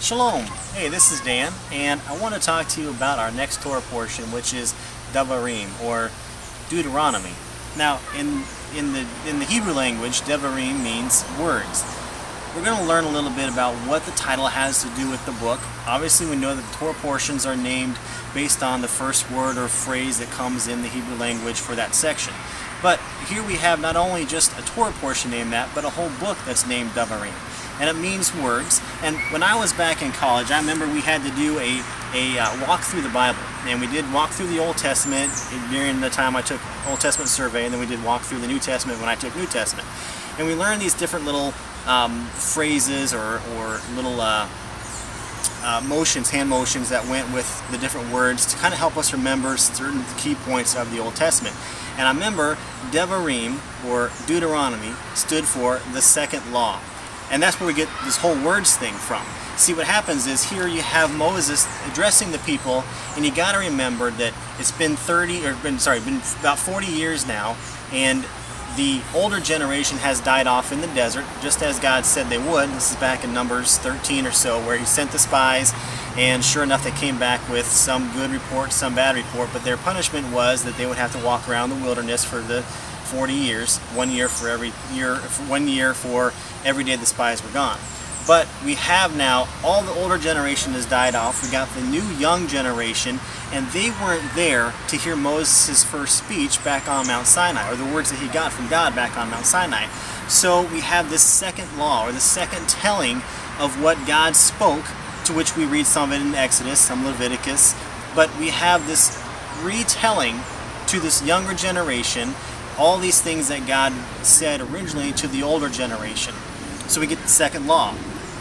Shalom! Hey, this is Dan, and I want to talk to you about our next Torah portion, which is Devarim, or Deuteronomy. Now, in the Hebrew language, Devarim means words. We're going to learn a little bit about what the title has to do with the book. Obviously, we know that the Torah portions are named based on the first word or phrase that comes in the Hebrew language for that section. But here we have not only just a Torah portion named that, but a whole book that's named Devarim. And it means words. And when I was back in college, I remember we had to do a walk through the Bible. And we did walk through the Old Testament during the time I took Old Testament survey, and then we did walk through the New Testament when I took New Testament. And we learned these different little phrases or little motions, hand motions that went with the different words to kind of help us remember certain key points of the Old Testament. And I remember Devarim, or Deuteronomy, stood for the second law. And that's where we get this whole words thing from. See, what happens is here you have Moses addressing the people, and you got to remember that it's been been about 40 years now, and the older generation has died off in the desert, just as God said they would. This is back in Numbers 13 or so, where He sent the spies, and sure enough, they came back with some good report, some bad report, but their punishment was that they would have to walk around the wilderness for the 40 years, 1 year for every year, 1 year for every day the spies were gone. But we have now, all the older generation has died off. We got the new young generation, and they weren't there to hear Moses' first speech back on Mount Sinai, or the words that he got from God back on Mount Sinai. So we have this second law, or the second telling of what God spoke, to which we read some of it in Exodus, some Leviticus. But we have this retelling to this younger generation, all these things that God said originally to the older generation. So we get the second law,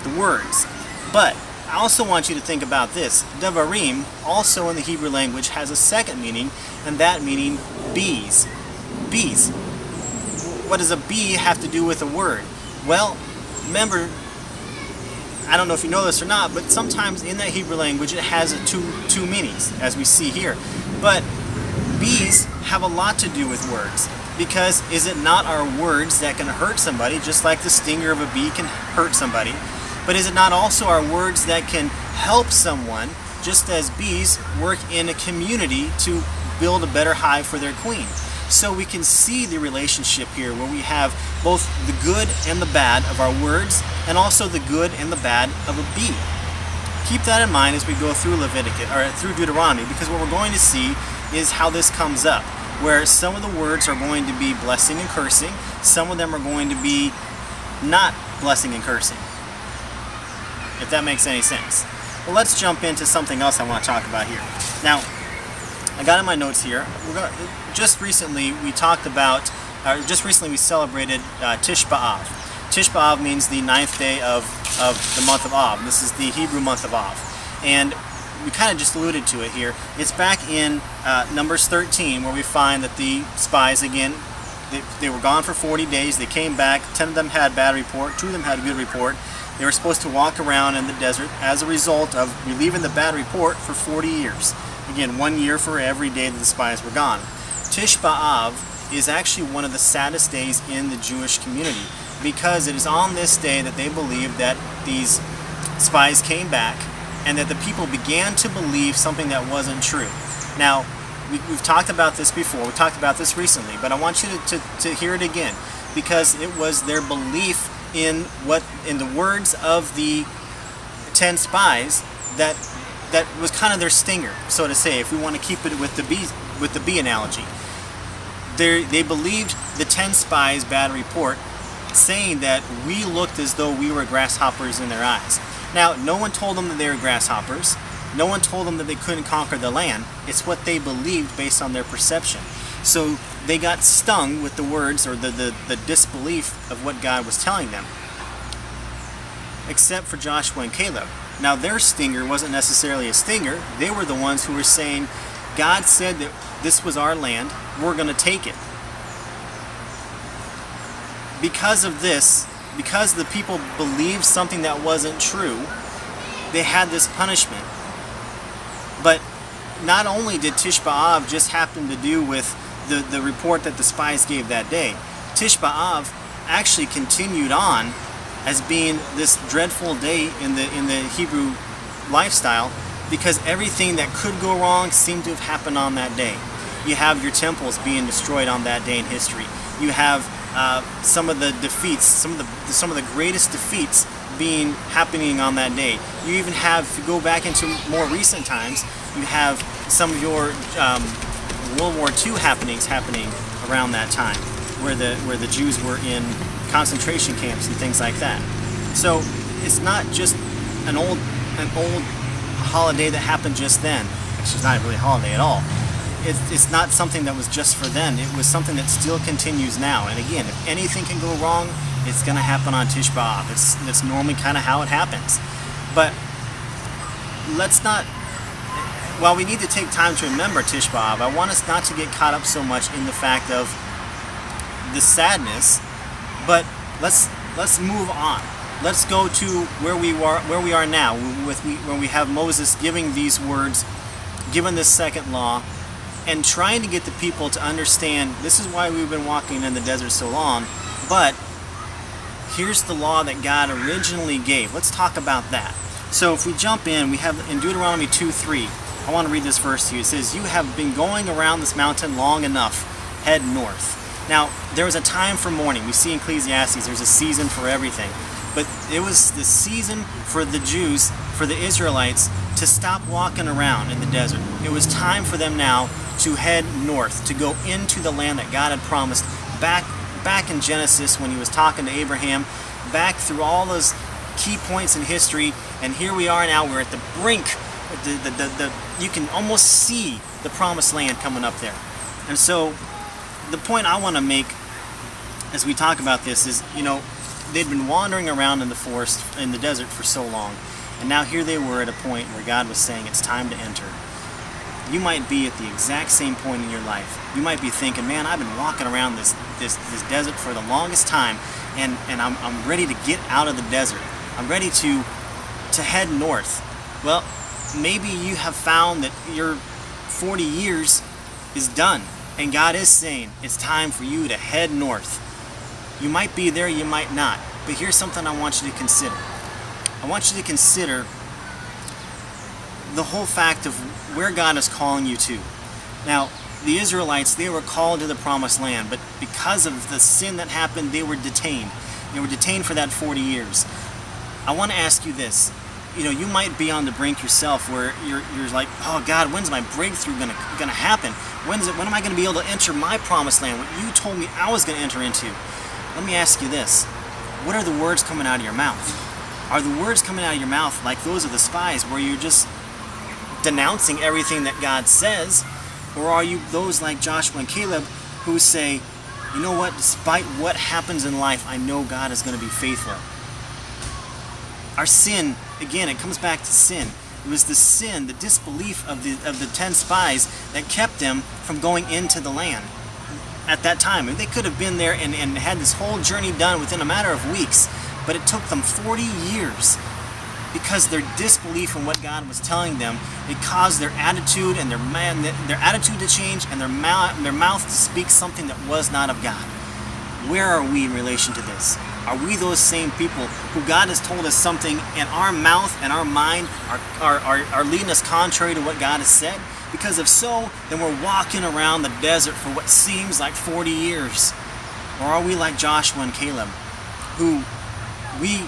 the words. But I also want you to think about this. Devarim, also in the Hebrew language, has a second meaning, and that meaning bees. Bees. What does a bee have to do with a word? Well, remember, I don't know if you know this or not, but sometimes in that Hebrew language it has two meanings, as we see here. But bees have a lot to do with words. Because is it not our words that can hurt somebody, just like the stinger of a bee can hurt somebody? But is it not also our words that can help someone, just as bees work in a community to build a better hive for their queen? So we can see the relationship here, where we have both the good and the bad of our words, and also the good and the bad of a bee. Keep that in mind as we go through Leviticus, or through Deuteronomy, because what we're going to see is how this comes up, where some of the words are going to be blessing and cursing, some of them are going to be not blessing and cursing, if that makes any sense. Well, let's jump into something else I want to talk about here. Now, I got in my notes here, just recently we celebrated Tish B'Av. Tish B'Av means the 9th day of the month of Av. This is the Hebrew month of Av. And we kind of just alluded to it here. It's back in Numbers 13, where we find that the spies, again, they were gone for 40 days. They came back. 10 of them had bad report. 2 of them had a good report. They were supposed to walk around in the desert as a result of relieving the bad report for 40 years. Again, 1 year for every day that the spies were gone. Tish B'Av is actually one of the saddest days in the Jewish community, because it is on this day that they believe that these spies came back, and that the people began to believe something that wasn't true. Now, we've talked about this before, we talked about this recently, but I want you to hear it again, because it was their belief in the words of the 10 spies that was kind of their stinger, so to say, if we want to keep it with the bee analogy. They believed the 10 spies' bad report, saying that we looked as though we were grasshoppers in their eyes. Now, no one told them that they were grasshoppers. No one told them that they couldn't conquer the land. It's what they believed based on their perception. So they got stung with the words, or the disbelief of what God was telling them. Except for Joshua and Caleb. Now, their stinger wasn't necessarily a stinger. They were the ones who were saying, God said that this was our land, we're going to take it. Because of this, because the people believed something that wasn't true, they had this punishment. But not only did Tish B'Av just happen to do with the report that the spies gave that day, Tish B'Av actually continued on as being this dreadful day in the Hebrew lifestyle, because everything that could go wrong seemed to have happened on that day. You have your temples being destroyed on that day in history. You have some of the defeats, some of the greatest defeats happening on that day. You even have, if you go back into more recent times, you have some of your World War II happening around that time, where the Jews were in concentration camps and things like that. So it's not just an old holiday that happened just then. Actually, it's not really a holiday at all. It's not something that was just for then. It was something that still continues now. And again, if anything can go wrong, it's going to happen on Tish B'Av. It's normally kind of how it happens. But let's not, while we need to take time to remember Tish B'Av, I want us not to get caught up so much in the fact of the sadness, but let's move on. Let's go to where we are now, when we have Moses giving these words, given this second law, and trying to get the people to understand this is why we've been walking in the desert so long, but here's the law that God originally gave. Let's talk about that. So if we jump in, we have in Deuteronomy 2:3, I want to read this verse to you. It says, "You have been going around this mountain long enough, head north." Now, there was a time for mourning. We see in Ecclesiastes, there's a season for everything. But it was the season for the Jews, for the Israelites, to stop walking around in the desert. It was time for them now to head north, to go into the land that God had promised back in Genesis when he was talking to Abraham, back through all those key points in history, and here we are now, we're at the brink. You can almost see the promised land coming up there. And so the point I want to make as we talk about this is, they'd been wandering around in the forest, in the desert for so long, and now here they were at a point where God was saying it's time to enter. You might be at the exact same point in your life. You might be thinking, man, I've been walking around this desert for the longest time, and I'm ready to get out of the desert. I'm ready to head north. Well, maybe you have found that your 40 years is done, and God is saying it's time for you to head north. You might be there, you might not, but here's something I want you to consider. I want you to consider the whole fact of where God is calling you to. Now, the Israelites, they were called to the promised land, but because of the sin that happened, they were detained. They were detained for that 40 years. I want to ask you this. You might be on the brink yourself where you're like, oh God, when's my breakthrough gonna happen? When am I gonna be able to enter my promised land, what you told me I was gonna enter into? Let me ask you this. What are the words coming out of your mouth? Are the words coming out of your mouth like those of the spies, where you're just denouncing everything that God says? Or are you those like Joshua and Caleb who say, you know what, despite what happens in life, I know God is going to be faithful? Our sin, again, it comes back to sin. It was the sin, the disbelief of the 10 spies that kept them from going into the land at that time. And they could have been there and had this whole journey done within a matter of weeks, but it took them 40 years because their disbelief in what God was telling them, it caused their attitude and their attitude to change, and their mouth to speak something that was not of God. Where are we in relation to this? Are we those same people who God has told us something, and our mouth and our mind are leading us contrary to what God has said? Because if so, then we're walking around the desert for what seems like 40 years. Or are we like Joshua and Caleb, who we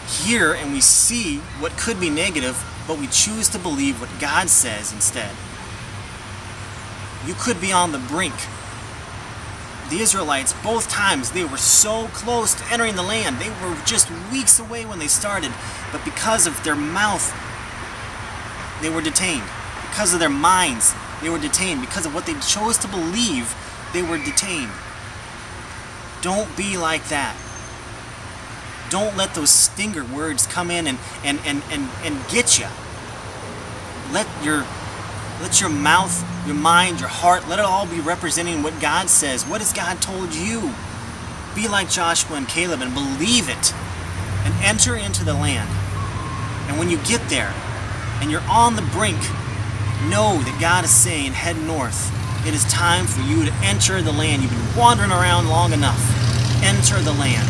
hear and we see what could be negative, but we choose to believe what God says instead? You could be on the brink. The Israelites, both times, they were so close to entering the land. They were just weeks away when they started, but because of their mouth, they were detained. Because of their minds, they were detained. Because of what they chose to believe, they were detained. Don't be like that. Don't let those stinger words come in and get you. Let your mouth, your mind, your heart, let it all be representing what God says. What has God told you? Be like Joshua and Caleb and believe it and enter into the land. And when you get there and you're on the brink, know that God is saying, head north. It is time for you to enter the land. You've been wandering around long enough. Enter the land.